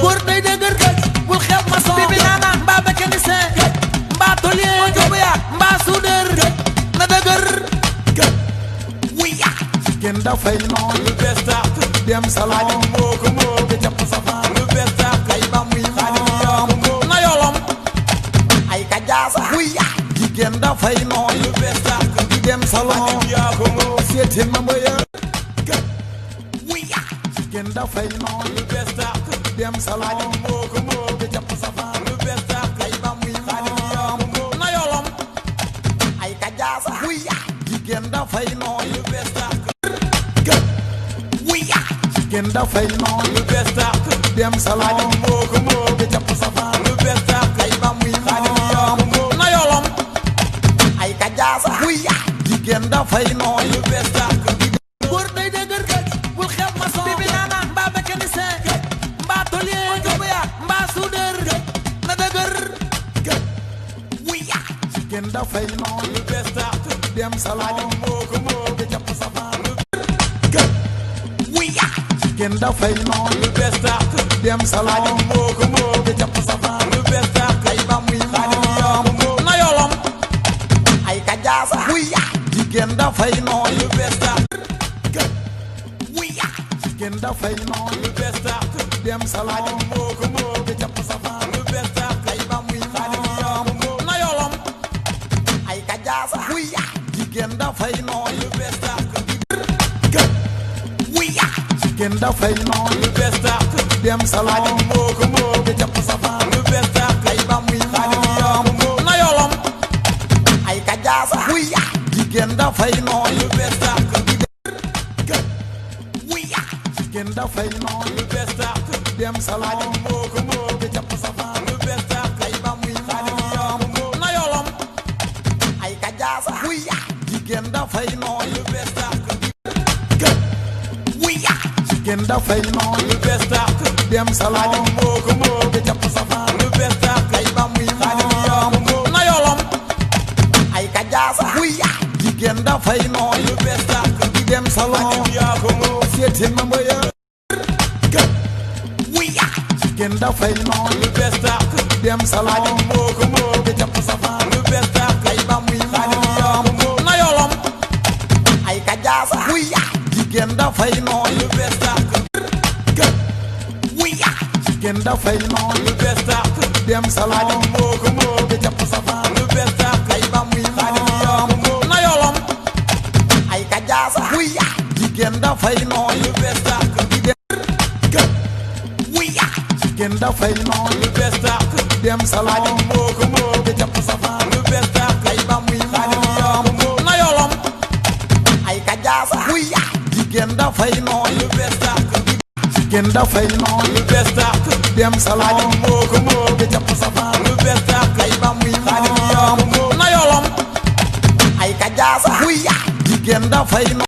góor day dëgër bul xeeb maçon bibi naana mbaa mécanicien mbaa tôlier mbaa soudeur na dëgër wuya jigéen dafay nooy lu bees tàq dem salon moo ko moo di jàpp safaan lu bees tàq ay ba muy moom na yolom ay kajaasa wuya jigéen dafay nooy lu bees tàq di dem salon yaa ko moo seeti ma mbëya wuya jigéen dafay nooy lu bees tàq dem salon moo ko moo di jàpp safaan lu bees tàq ay ba muy moom na yolom ay kajaasa wuya jigéen dafay nooy lu bees tàq wuya jigéen dafay nooy lu bees tàq dem salon moo ko moo di jàpp safaan lu bees tàq ay ba muy moom na yolom ay kajaasa wuya jigéen dafay nooy lu bees tàq góor day dëgër bul xeeb maçon bibi naana mbaa mécanicien mbaa tôlier mbaa soudeur na dëgër wuya jigéen dafay nooy lu bees tàq dem salon moo ko moo di jàpp safaan wuya jigéen dafay nooy lu bees tàq dem salon moo ko moo di jàpp safaan lu bees tàq ay ba muy moom na yolom ay kajaasa wuya jigéen dafay nooy lu bees tàq wuya jigéen dafay nooy lu bees tàq dem salon moo ko moo di jàpp safaan lu bees tàq ay ba muy moom na yolom ay kajaasa wuya jigéen dafay nooy lu bees tàq wuya jigéen dafay nooy lu bees tàq dem salon moo ko moo di jàpp safaan lu bees tàq ay ba muy moom na yolom ay kajaasa wuya jigéen dafay nooy lu bees tàq wuya jigéen dafay nooy lu bees tàq dem salon moo ko moo di jàpp safaan lu bees tàq ay ba muy moom na yolom ay kajaasa wuya jigéen dafay nooy lu bees tàq wuya jigéen dafay nooy lu bees tàq dem salon moo ko moo di jàpp safaan lu bees tàq ay ba muy moom na yolom ay kajaasa wuya jigéen dafay nooy lu bees tàq di dem salon yaa ko moo seeti ma mbëya wuya jigéen dafay nooy lu bees tàq dem salon moo ko moo di jàpp safaan lu bees tàq ay ba muy moom na yolom ay kajaasa wuya jigéen dafay nooy lu bees tàq wuya jigéen dafay nooy lu bees tàq dem salon moo ko moo di jàpp safaan lu bees tàq ay ba muy moom na yolom ay kajaasa wuya jigéen dafay nooy lu bees tàq wuya jigéen dafay nooy lu bees tàq dem salon moo ko moo di jàpp safaan lu bees tàq ay ba muy moom na yolom ay kajaasa wuya jigéen dafay nooy lu bees tàq jigéen dafay nooy lu bees tàq dem salon moo ko moo di jàpp safaan lu bees tàq ay ba muy moom na yolom ay kajaasa wuya jigéen dafay nooy